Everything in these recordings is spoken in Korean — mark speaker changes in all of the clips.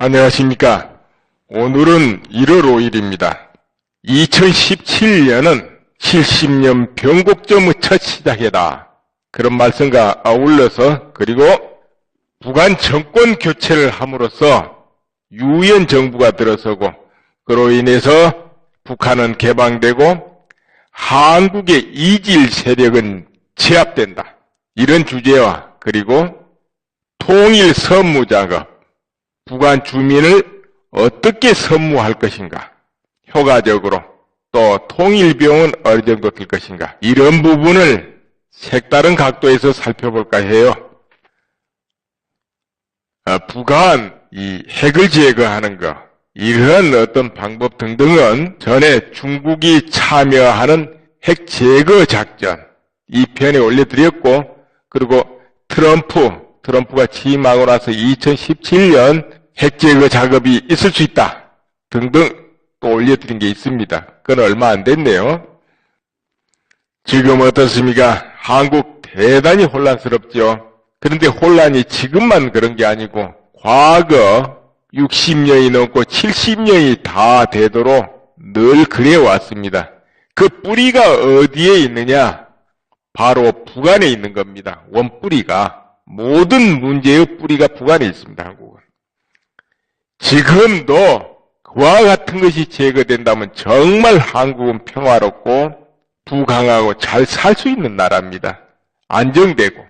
Speaker 1: 안녕하십니까. 오늘은 1월 5일입니다. 2017년은 70년 변곡점의 첫 시작이다. 그런 말씀과 아울러서 그리고 북한 정권 교체를 함으로써 유엔 정부가 들어서고 그로 인해서 북한은 개방되고 한국의 이질 세력은 제압된다. 이런 주제와 그리고 통일 선무 작업, 북한 주민을 어떻게 선무할 것인가, 효과적으로 또 통일비용은 어느 정도 들 것인가, 이런 부분을 색다른 각도에서 살펴볼까 해요. 북한 이 핵을 제거하는 것, 이러한 어떤 방법 등등은 전에 중국이 참여하는 핵 제거 작전 이 편에 올려드렸고, 그리고 트럼프가 취임하고 나서 2017년 핵 제거 작업이 있을 수 있다 등등 또 올려드린 게 있습니다. 그건 얼마 안 됐네요. 지금 어떻습니까? 한국 대단히 혼란스럽죠. 그런데 혼란이 지금만 그런 게 아니고 과거 60년이 넘고 70년이 다 되도록 늘 그래왔습니다. 그 뿌리가 어디에 있느냐? 바로 북한에 있는 겁니다. 원뿌리가. 모든 문제의 뿌리가 북한에 있습니다. 한국은. 지금도 그와 같은 것이 제거된다면 정말 한국은 평화롭고 부강하고 잘 살 수 있는 나라입니다. 안정되고.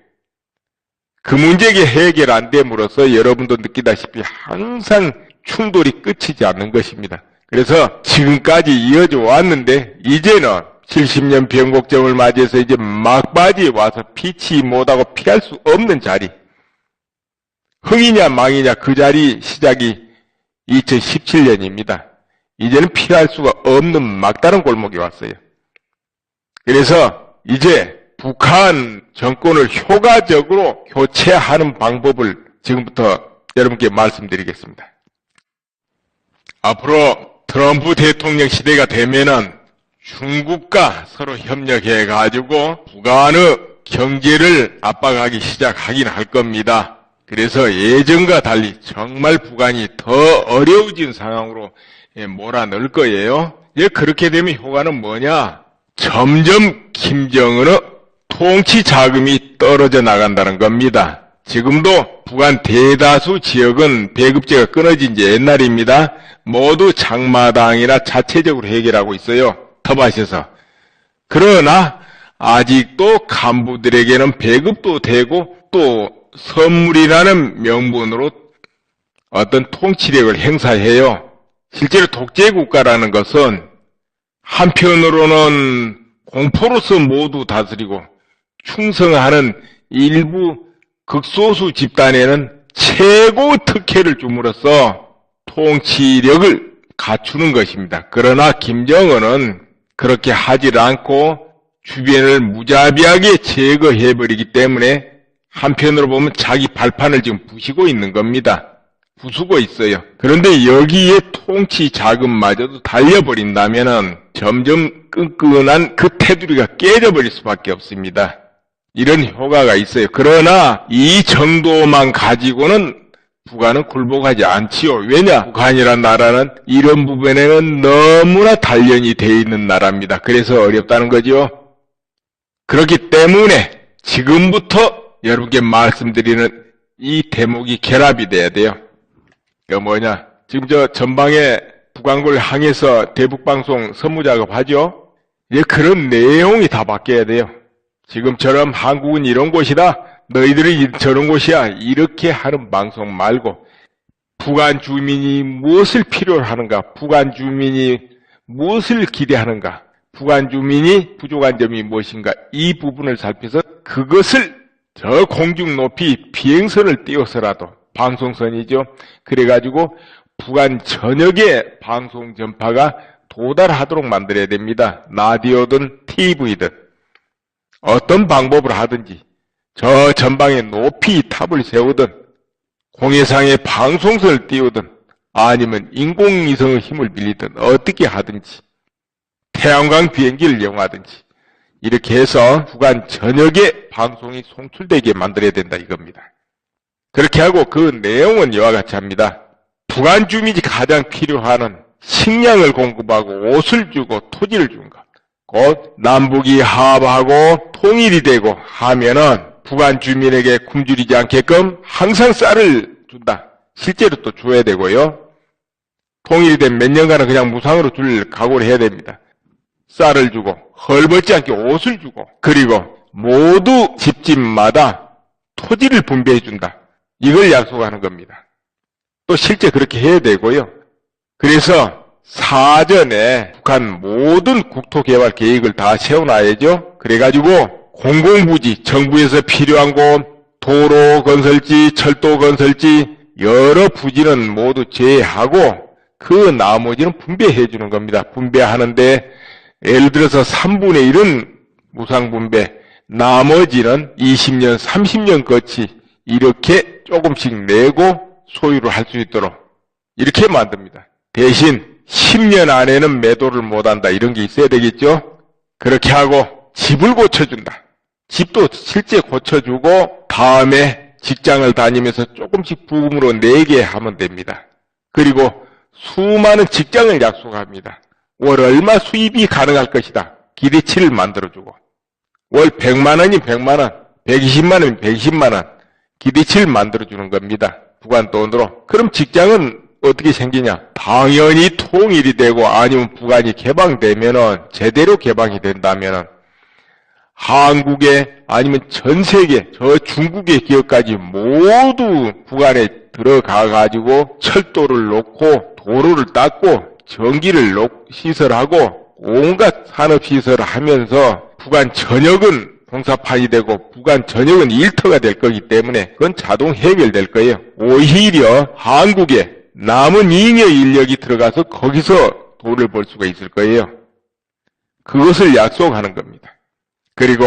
Speaker 1: 그 문제가 해결 안 됨으로써 여러분도 느끼다시피 항상 충돌이 끝이지 않는 것입니다. 그래서 지금까지 이어져 왔는데 이제는 70년 변곡점을 맞이해서 이제 막바지에 와서 피치 못하고 피할 수 없는 자리. 흥이냐 망이냐 그 자리 시작이 2017년입니다. 이제는 피할 수가 없는 막다른 골목에 왔어요. 그래서 이제 북한 정권을 효과적으로 교체하는 방법을 지금부터 여러분께 말씀드리겠습니다. 앞으로 트럼프 대통령 시대가 되면은 중국과 서로 협력해가지고 북한의 경제를 압박하기 시작하긴 할 겁니다. 그래서 예전과 달리 정말 북한이 더 어려워진 상황으로 몰아넣을 거예요. 이제 그렇게 되면 효과는 뭐냐? 점점 김정은의 통치 자금이 떨어져 나간다는 겁니다. 지금도 북한 대다수 지역은 배급제가 끊어진 지 옛날입니다. 모두 장마당이나 자체적으로 해결하고 있어요. 터밭에서. 그러나 아직도 간부들에게는 배급도 되고 또 선물이라는 명분으로 어떤 통치력을 행사해요. 실제로 독재국가라는 것은 한편으로는 공포로서 모두 다스리고 충성하는 일부 극소수 집단에는 최고 특혜를 줌으로써 통치력을 갖추는 것입니다. 그러나 김정은은 그렇게 하질 않고 주변을 무자비하게 제거해버리기 때문에 한편으로 보면 자기 발판을 지금 부시고 있는 겁니다. 부수고 있어요. 그런데 여기에 통치 자금마저도 달려버린다면은 점점 끈끈한 그 테두리가 깨져버릴 수밖에 없습니다. 이런 효과가 있어요. 그러나 이 정도만 가지고는 북한은 굴복하지 않지요. 왜냐? 북한이란 나라는 이런 부분에는 너무나 단련이 되어 있는 나라입니다. 그래서 어렵다는 거죠. 그렇기 때문에 지금부터 여러분께 말씀드리는 이 대목이 결합이 돼야 돼요. 이거 뭐냐? 지금 저 전방에 북한군을 향해서 대북방송 선무작업 하죠? 이제 그런 내용이 다 바뀌어야 돼요. 지금처럼 한국은 이런 곳이다. 너희들이 저런 곳이야. 이렇게 하는 방송 말고 북한 주민이 무엇을 필요로 하는가? 북한 주민이 무엇을 기대하는가? 북한 주민이 부족한 점이 무엇인가? 이 부분을 살펴서 그것을 저 공중 높이 비행선을 띄워서라도 방송선이죠. 그래가지고 북한 전역에 방송 전파가 도달하도록 만들어야 됩니다. 라디오든 TV든 어떤 방법을 하든지 저 전방에 높이 탑을 세우든 공해상에 방송선을 띄우든 아니면 인공위성의 힘을 빌리든 어떻게 하든지 태양광 비행기를 이용하든지 이렇게 해서 북한 전역에 방송이 송출되게 만들어야 된다 이겁니다. 그렇게 하고 그 내용은 이와 같이 합니다. 북한 주민이 가장 필요하는 식량을 공급하고 옷을 주고 토지를 준 것. 곧 남북이 화합하고 통일이 되고 하면은 북한 주민에게 굶주리지 않게끔 항상 쌀을 준다. 실제로 또 줘야 되고요. 통일이 된 몇 년간은 그냥 무상으로 줄 각오를 해야 됩니다. 쌀을 주고 헐벗지 않게 옷을 주고 그리고 모두 집집마다 토지를 분배해 준다. 이걸 약속하는 겁니다. 또 실제 그렇게 해야 되고요. 그래서 사전에 북한 모든 국토개발 계획을 다 세워놔야죠. 그래가지고 공공부지, 정부에서 필요한 곳, 도로 건설지, 철도 건설지 여러 부지는 모두 제외하고 그 나머지는 분배해 주는 겁니다. 분배하는데 예를 들어서 3분의 1은 무상분배, 나머지는 20년, 30년 거치 이렇게 조금씩 내고 소유를 할 수 있도록 이렇게 만듭니다. 대신 10년 안에는 매도를 못한다 이런 게 있어야 되겠죠. 그렇게 하고 집을 고쳐준다. 집도 실제 고쳐주고 다음에 직장을 다니면서 조금씩 부금으로 내게 하면 됩니다. 그리고 수많은 직장을 약속합니다. 월 얼마 수입이 가능할 것이다. 기대치를 만들어주고 월 100만 원이면 100만 원, 120만 원이면 120만 원 기대치를 만들어주는 겁니다. 북한 돈으로. 그럼 직장은 어떻게 생기냐? 당연히 통일이 되고 아니면 북한이 개방되면은 제대로 개방이 된다면은 한국에 아니면 전 세계 저 중국의 기업까지 모두 북한에 들어가 가지고 철도를 놓고 도로를 닦고 전기를 시설하고 온갖 산업시설을 하면서 북한 전역은 공사판이 되고 북한 전역은 일터가 될 거기 때문에 그건 자동 해결될 거예요. 오히려 한국에 남은 잉여 인력이 들어가서 거기서 돈을 벌 수가 있을 거예요. 그것을 약속하는 겁니다. 그리고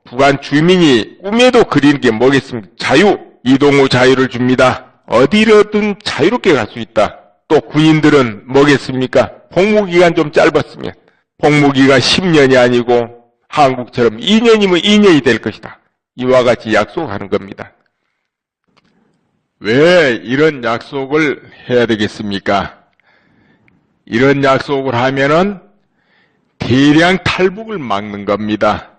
Speaker 1: 북한 주민이 꿈에도 그리는 게 뭐겠습니까? 자유, 이동 후 자유를 줍니다. 어디로든 자유롭게 갈 수 있다. 또 군인들은 뭐겠습니까? 복무기간 좀 짧았으면 복무기간 10년이 아니고 한국처럼 2년이면 2년이 될 것이다. 이와 같이 약속하는 겁니다. 왜 이런 약속을 해야 되겠습니까? 이런 약속을 하면은 대량 탈북을 막는 겁니다.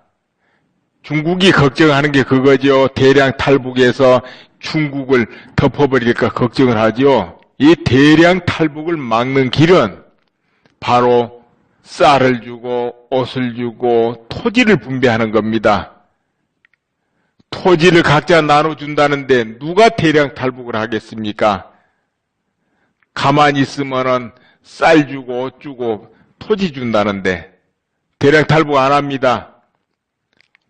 Speaker 1: 중국이 걱정하는 게 그거죠. 대량 탈북해서 중국을 덮어버릴까 걱정을 하죠. 이 대량 탈북을 막는 길은 바로 쌀을 주고 옷을 주고 토지를 분배하는 겁니다. 토지를 각자 나눠준다는데 누가 대량 탈북을 하겠습니까? 가만히 있으면은 쌀 주고 옷 주고 토지 준다는데 대량 탈북 안 합니다.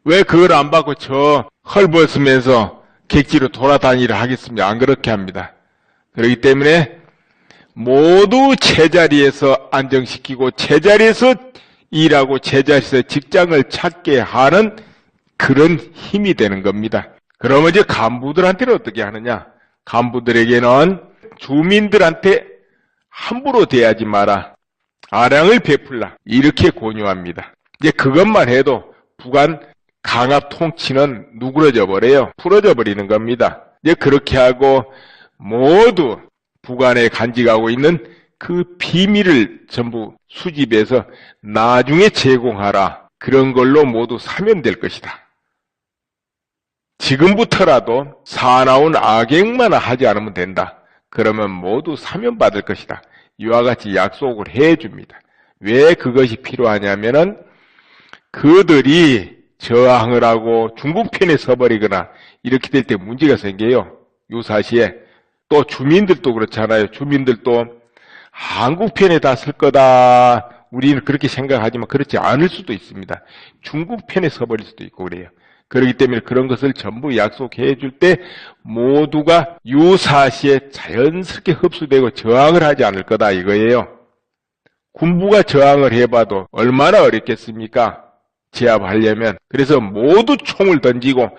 Speaker 1: 왜 그걸 안 받고 저 헐벗으면서 객지로 돌아다니려 하겠습니까? 안 그렇게 합니다. 그렇기 때문에 모두 제자리에서 안정시키고 제자리에서 일하고 제자리에서 직장을 찾게 하는 그런 힘이 되는 겁니다. 그러면 이제 간부들한테는 어떻게 하느냐? 간부들에게는 주민들한테 함부로 대하지 마라. 아량을 베풀라. 이렇게 권유합니다. 이제 그것만 해도 북한 강압 통치는 누그러져 버려요. 풀어져 버리는 겁니다. 이제 그렇게 하고 모두 북한에 간직하고 있는 그 비밀을 전부 수집해서 나중에 제공하라. 그런 걸로 모두 사면 될 것이다. 지금부터라도 사나운 악행만 하지 않으면 된다. 그러면 모두 사면받을 것이다. 이와 같이 약속을 해줍니다. 왜 그것이 필요하냐면은 그들이 저항을 하고 중국 편에 서버리거나 이렇게 될 때 문제가 생겨요. 유사시에. 또 주민들도 그렇잖아요. 주민들도 한국 편에 다 쓸 거다. 우리는 그렇게 생각하지만 그렇지 않을 수도 있습니다. 중국 편에 서버릴 수도 있고 그래요. 그렇기 때문에 그런 것을 전부 약속해 줄 때 모두가 유사시에 자연스럽게 흡수되고 저항을 하지 않을 거다 이거예요. 군부가 저항을 해봐도 얼마나 어렵겠습니까? 제압하려면. 그래서 모두 총을 던지고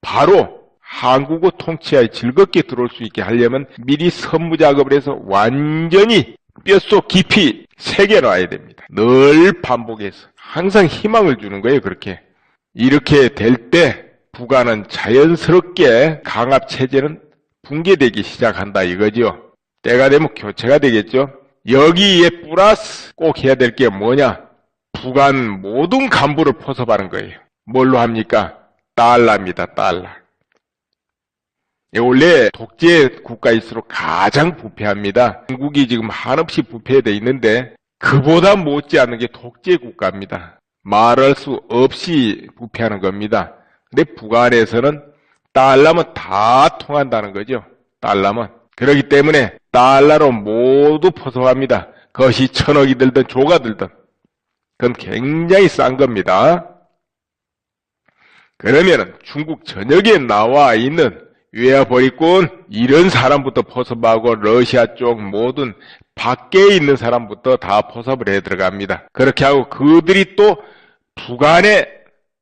Speaker 1: 바로 한국어 통치하에 즐겁게 들어올 수 있게 하려면 미리 선무 작업을 해서 완전히 뼛속 깊이 새겨놔야 됩니다. 늘 반복해서 항상 희망을 주는 거예요. 그렇게. 이렇게 될 때 북한은 자연스럽게 강압체제는 붕괴되기 시작한다 이거죠. 때가 되면 교체가 되겠죠. 여기에 플러스 꼭 해야 될 게 뭐냐? 북한 모든 간부를 포섭하는 거예요. 뭘로 합니까? 달러입니다. 달러. 원래 독재 국가일수록 가장 부패합니다. 중국이 지금 한없이 부패되어 있는데 그보다 못지않은 게 독재 국가입니다. 말할 수 없이 부패하는 겁니다. 근데 북한에서는 달러면 다 통한다는 거죠. 달러면. 그렇기 때문에 달러로 모두 포섭합니다. 그것이 1000억이 들든 조가 들든. 그건 굉장히 싼 겁니다. 그러면 중국 전역에 나와 있는 외화벌이꾼 이런 사람부터 포섭하고 러시아 쪽 모든 밖에 있는 사람부터 다 포섭을 해 들어갑니다. 그렇게 하고 그들이 또 북한의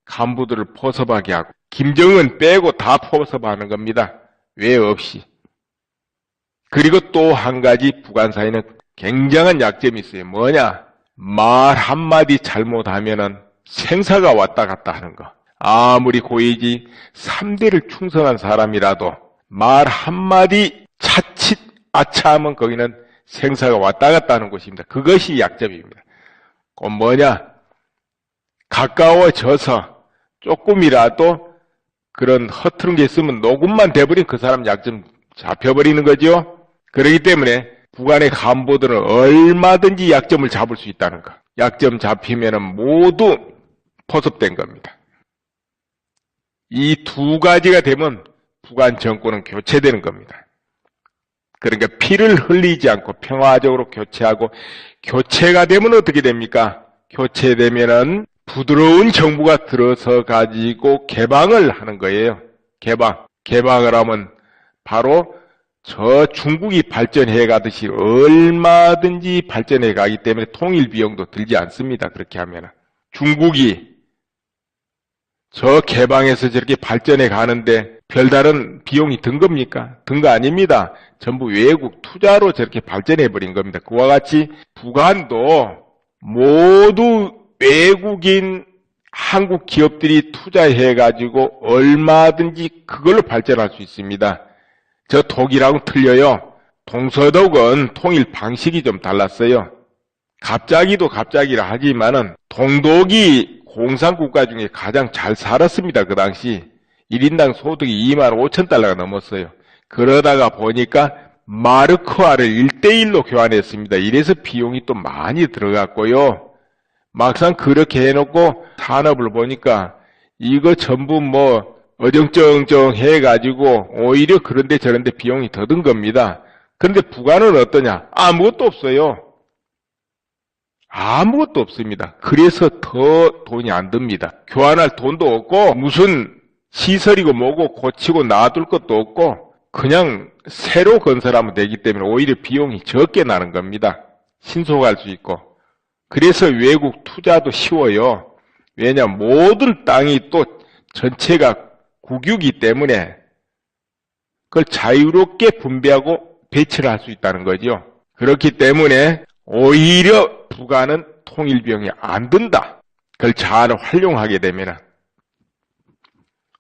Speaker 1: 간부들을 포섭하게 하고 김정은 빼고 다 포섭하는 겁니다. 외 없이. 그리고 또 한 가지 북한 사회는 굉장한 약점이 있어요. 뭐냐? 말 한마디 잘못하면은 생사가 왔다 갔다 하는 거. 아무리 고위직 3대를 충성한 사람이라도 말 한마디 차칫 아차하면 거기는 생사가 왔다 갔다 하는 곳입니다. 그것이 약점입니다. 그 뭐냐? 가까워져서 조금이라도 그런 허투른 게 있으면 녹음만 돼버린 그 사람 약점 잡혀버리는 거죠. 그렇기 때문에 북한의 간부들은 얼마든지 약점을 잡을 수 있다는 거. 약점 잡히면은 모두 포섭된 겁니다. 이 두 가지가 되면 북한 정권은 교체되는 겁니다. 그러니까 피를 흘리지 않고 평화적으로 교체하고, 교체가 되면 어떻게 됩니까? 교체되면은 부드러운 정부가 들어서 가지고 개방을 하는 거예요. 개방을 하면 바로 저 중국이 발전해 가듯이 얼마든지 발전해 가기 때문에 통일 비용도 들지 않습니다. 그렇게 하면은. 중국이 저 개방해서 저렇게 발전해 가는데 별다른 비용이 든 겁니까? 든 거 아닙니다. 전부 외국 투자로 저렇게 발전해 버린 겁니다. 그와 같이 북한도 모두 외국인 한국 기업들이 투자해 가지고 얼마든지 그걸로 발전할 수 있습니다. 저 독일하고 틀려요. 동서독은 통일 방식이 좀 달랐어요. 갑자기도 갑자기라 하지만은 동독이 공산국가 중에 가장 잘 살았습니다. 그 당시 1인당 소득이 25,000달러가 넘었어요. 그러다가 보니까 마르크화를 1대1로 교환했습니다. 이래서 비용이 또 많이 들어갔고요. 막상 그렇게 해놓고 산업을 보니까 이거 전부 뭐 어정쩡쩡 해가지고 오히려 그런데 저런데 비용이 더 든 겁니다. 그런데 북한은 어떠냐? 아무것도 없어요. 아무것도 없습니다. 그래서 더 돈이 안 듭니다. 교환할 돈도 없고 무슨 시설이고 뭐고 고치고 놔둘 것도 없고 그냥 새로 건설하면 되기 때문에 오히려 비용이 적게 나는 겁니다. 신속할 수 있고. 그래서 외국 투자도 쉬워요. 왜냐하면 모든 땅이 또 전체가 국유이기 때문에 그걸 자유롭게 분배하고 배치를 할 수 있다는 거죠. 그렇기 때문에 오히려 북한은 통일 비용이 안 든다. 그걸 잘 활용하게 되면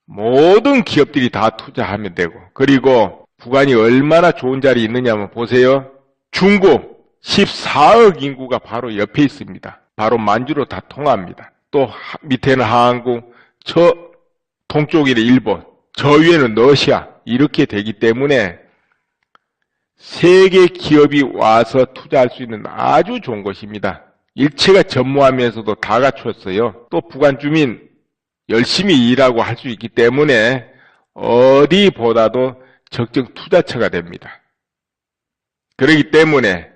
Speaker 1: 모든 기업들이 다 투자하면 되고, 그리고 북한이 얼마나 좋은 자리에 있느냐 한번 보세요. 중국 14억 인구가 바로 옆에 있습니다. 바로 만주로 다 통합니다. 또 밑에는 한국, 저 동쪽에는 일본, 저 위에는 러시아, 이렇게 되기 때문에 세계 기업이 와서 투자할 수 있는 아주 좋은 곳입니다. 일체가 전무하면서도 다 갖추었어요. 또 북한 주민 열심히 일하고 할 수 있기 때문에 어디보다도 적정 투자처가 됩니다. 그렇기 때문에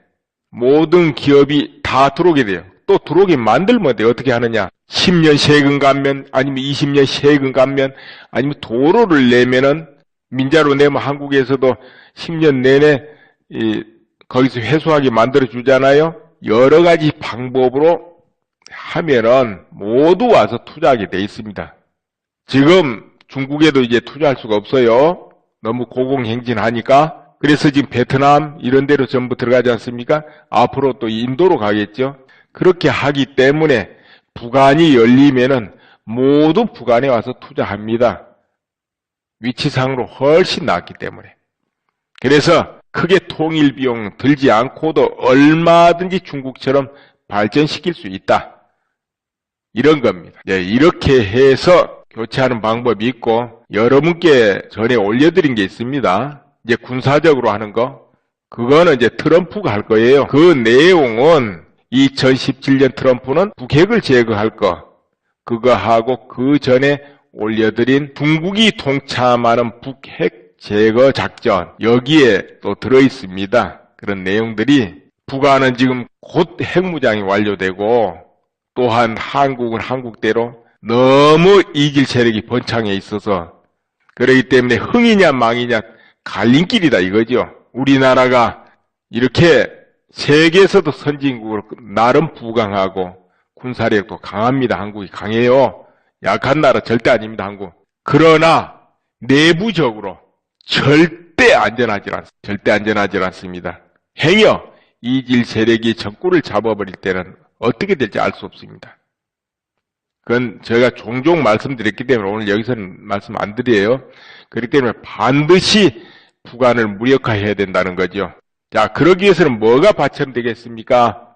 Speaker 1: 모든 기업이 다 들어오게 돼요. 또 들어오게 만들면 돼요. 어떻게 하느냐? 10년 세금 감면, 아니면 20년 세금 감면, 아니면 도로를 내면은 민자로 내면 한국에서도 10년 내내 거기서 회수하게 만들어 주잖아요. 여러 가지 방법으로 하면은 모두 와서 투자하게 돼 있습니다. 지금 중국에도 이제 투자할 수가 없어요. 너무 고공행진하니까. 그래서 지금 베트남 이런 데로 전부 들어가지 않습니까? 앞으로 또 인도로 가겠죠. 그렇게 하기 때문에 북한이 열리면은 모두 북한에 와서 투자합니다. 위치상으로 훨씬 낫기 때문에. 그래서 크게 통일 비용 들지 않고도 얼마든지 중국처럼 발전시킬 수 있다. 이런 겁니다. 네, 이렇게 해서 교체하는 방법이 있고, 여러분께 전에 올려드린 게 있습니다. 이제 군사적으로 하는 거. 그거는 이제 트럼프가 할 거예요. 그 내용은 2017년 트럼프는 북핵을 제거할 거. 그거 하고 그 전에 올려드린 중국이 동참하는 북핵 제거 작전. 여기에 또 들어있습니다. 그런 내용들이 북한은 지금 곧 핵무장이 완료되고 또한 한국은 한국대로 너무 이길 세력이 번창해 있어서 그렇기 때문에 흥이냐 망이냐 갈림길이다 이거죠. 우리나라가 이렇게 세계에서도 선진국으로 나름 부강하고 군사력도 강합니다. 한국이 강해요. 약한 나라 절대 아닙니다. 한국. 그러나 내부적으로 절대 안전하지 않습니다. 행여 이길 세력이 적구를 잡아버릴 때는 어떻게 될지 알 수 없습니다. 그건 제가 종종 말씀드렸기 때문에 오늘 여기서는 말씀 안 드려요. 그렇기 때문에 반드시 북한을 무력화해야 된다는 거죠. 자, 그러기 위해서는 뭐가 받쳐되겠습니까?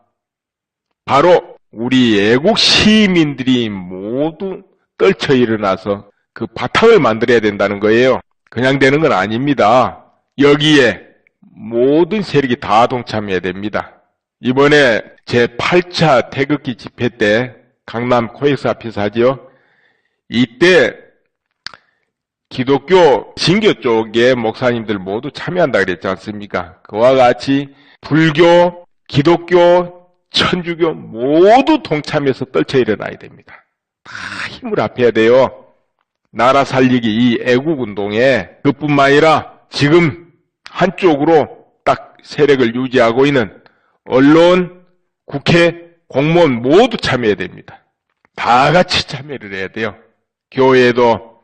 Speaker 1: 바로 우리 애국 시민들이 모두 떨쳐 일어나서 그 바탕을 만들어야 된다는 거예요. 그냥 되는 건 아닙니다. 여기에 모든 세력이 다 동참해야 됩니다. 이번에 제8차 태극기 집회 때 강남 코엑스 앞에서 하죠. 이때 기독교 신교 쪽의 목사님들 모두 참여한다 그랬지 않습니까? 그와 같이 불교, 기독교, 천주교 모두 동참해서 떨쳐 일어나야 됩니다. 다 힘을 합해야 돼요. 나라 살리기 이 애국운동에 그뿐만 아니라 지금 한쪽으로 딱 세력을 유지하고 있는 언론, 국회, 공무원 모두 참여해야 됩니다. 다 같이 참여를 해야 돼요. 교회도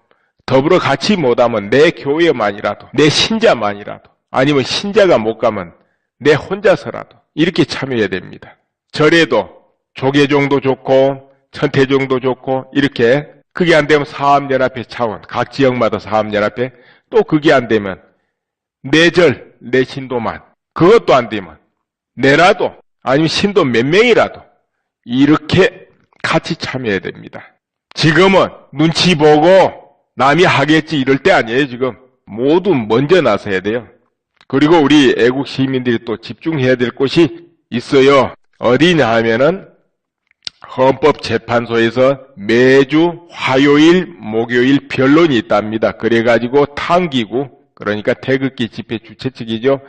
Speaker 1: 더불어 같이 못하면 내 교회만이라도, 내 신자만이라도, 아니면 신자가 못 가면 내 혼자서라도 이렇게 참여해야 됩니다. 절에도 조계종도 좋고 천태종도 좋고 이렇게 그게 안 되면 사업연합회 차원, 각 지역마다 사업연합회, 또 그게 안 되면 내 절, 내 신도만, 그것도 안 되면 내라도 아니면 신도 몇 명이라도 이렇게 같이 참여해야 됩니다. 지금은 눈치 보고 남이 하겠지 이럴 때 아니에요. 지금 모두 먼저 나서야 돼요. 그리고 우리 애국 시민들이 또 집중해야 될 곳이 있어요. 어디냐 하면은 헌법재판소에서 매주 화요일, 목요일 변론이 있답니다. 그래가지고 탕기구, 그러니까 태극기 집회 주최 측이죠.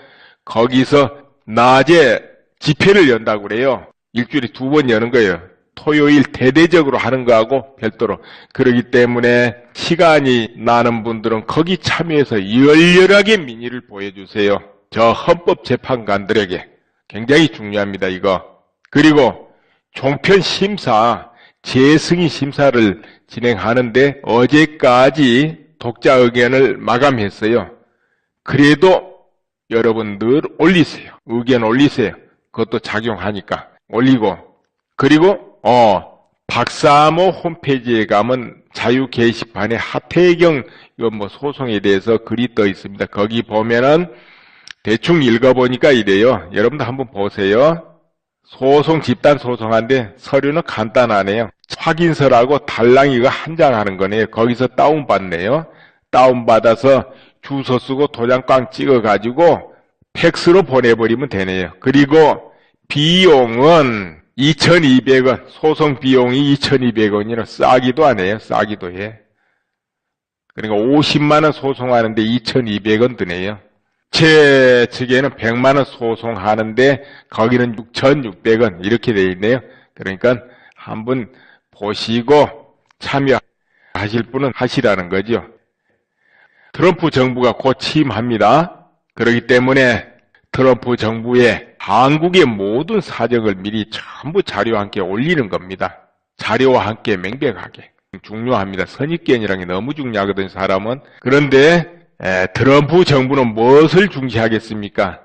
Speaker 1: 거기서 낮에 집회를 연다고 그래요. 일주일에 2번 여는 거예요. 토요일 대대적으로 하는 거하고 별도로. 그렇기 때문에 시간이 나는 분들은 거기 참여해서 열렬하게 민의를 보여주세요. 저 헌법재판관들에게 굉장히 중요합니다. 이거. 그리고 종편 심사, 재승인 심사를 진행하는데 어제까지 독자 의견을 마감했어요. 그래도 여러분들 올리세요. 의견 올리세요. 그것도 작용하니까 올리고. 그리고 박사모 홈페이지에 가면 자유 게시판에 하태경 소송에 대해서 글이 떠 있습니다. 거기 보면은 대충 읽어보니까 이래요. 여러분도 한번 보세요. 소송 집단 소송한데 서류는 간단하네요. 확인서라고 달랑이가 한 장 하는 거네요. 거기서 다운받네요. 다운받아서 주소 쓰고 도장 꽝 찍어가지고 팩스로 보내버리면 되네요. 그리고 비용은 2,200원, 소송 비용이 2,200원이라 싸기도 하네요. 싸기도 해. 그러니까 50만원 소송하는데 2,200원 드네요. 제 측에는 100만원 소송하는데 거기는 6,600원 이렇게 되어 있네요. 그러니까 한번 보시고 참여하실 분은 하시라는 거죠. 트럼프 정부가 곧 취임합니다. 그렇기 때문에 트럼프 정부의 한국의 모든 사정을 미리 전부 자료와 함께 올리는 겁니다. 자료와 함께 명백하게. 중요합니다. 선입견이라는 게 너무 중요하거든요, 사람은. 그런데 트럼프 정부는 무엇을 중시하겠습니까?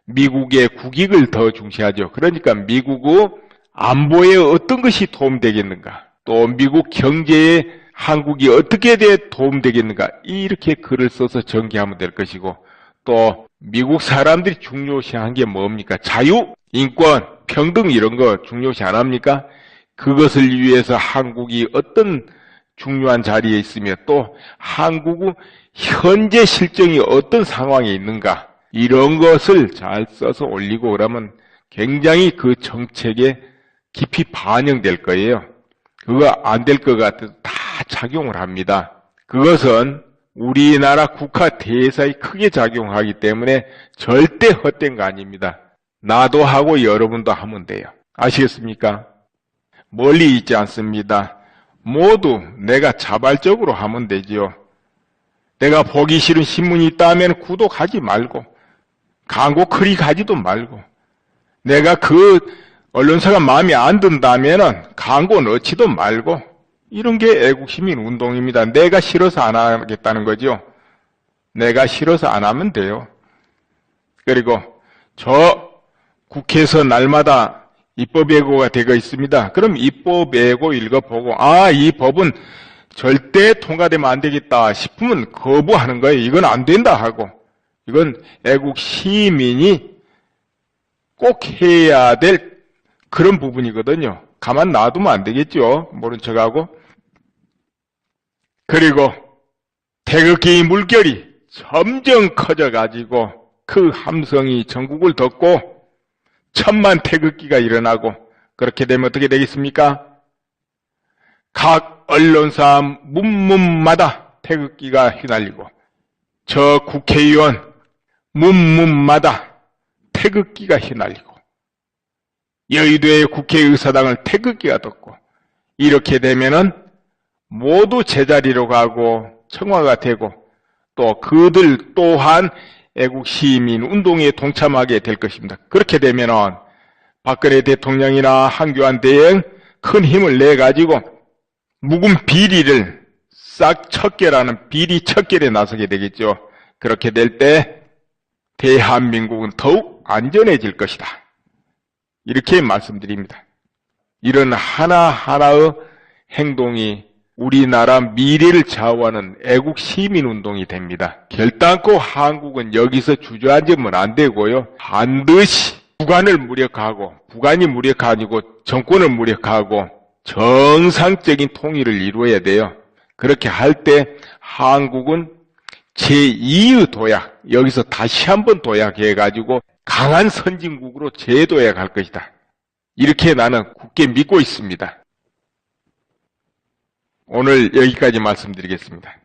Speaker 1: 미국의 국익을 더 중시하죠. 그러니까 미국의 안보에 어떤 것이 도움되겠는가? 또 미국 경제에 한국이 어떻게 도움되겠는가? 이렇게 글을 써서 전개하면 될 것이고, 또 미국 사람들이 중요시한 게 뭡니까? 자유, 인권, 평등 이런 거 중요시 안 합니까? 그것을 위해서 한국이 어떤 중요한 자리에 있으며 또 한국의 현재 실정이 어떤 상황에 있는가 이런 것을 잘 써서 올리고 그러면 굉장히 그 정책에 깊이 반영될 거예요. 그거 안 될 것 같아도 다 작용을 합니다. 그것은 우리나라 국가 대사에 크게 작용하기 때문에 절대 헛된 거 아닙니다. 나도 하고 여러분도 하면 돼요. 아시겠습니까? 멀리 있지 않습니다. 모두 내가 자발적으로 하면 되지요. 내가 보기 싫은 신문이 있다면 구독하지 말고 광고 클릭하지도 말고 내가 그 언론사가 마음에 안 든다면 광고 넣지도 말고 이런 게 애국시민 운동입니다. 내가 싫어서 안 하겠다는 거죠. 내가 싫어서 안 하면 돼요. 그리고 저 국회에서 날마다 입법예고가 되어 있습니다. 그럼 입법예고 읽어보고 이 법은 절대 통과되면 안 되겠다 싶으면 거부하는 거예요. 이건 안 된다 하고 이건 애국 시민이 꼭 해야 될 그런 부분이거든요. 가만 놔두면 안 되겠죠. 모른 척하고. 그리고 태극기 물결이 점점 커져가지고 그 함성이 전국을 덮고 천만 태극기가 일어나고 그렇게 되면 어떻게 되겠습니까? 각 언론사 문문마다 태극기가 휘날리고 저 국회의원 문문마다 태극기가 휘날리고 여의도의 국회의사당을 태극기가 덮고 이렇게 되면은 모두 제자리로 가고 청와가 되고 또 그들 또한 애국 시민 운동에 동참하게 될 것입니다. 그렇게 되면은 박근혜 대통령이나 한교안 대행 큰 힘을 내 가지고 묵은 비리를 싹 척결하는 비리 척결에 나서게 되겠죠. 그렇게 될 때 대한민국은 더욱 안전해질 것이다. 이렇게 말씀드립니다. 이런 하나하나의 행동이 우리나라 미래를 좌우하는 애국 시민운동이 됩니다. 결단코 한국은 여기서 주저앉으면 안 되고요. 반드시 북한을 무력화하고 북한이 무력화 아니고 정권을 무력화하고 정상적인 통일을 이루어야 돼요. 그렇게 할 때 한국은 제2의 도약, 여기서 다시 한번 도약해가지고 강한 선진국으로 재도약할 것이다. 이렇게 나는 굳게 믿고 있습니다. 오늘 여기까지 말씀드리겠습니다.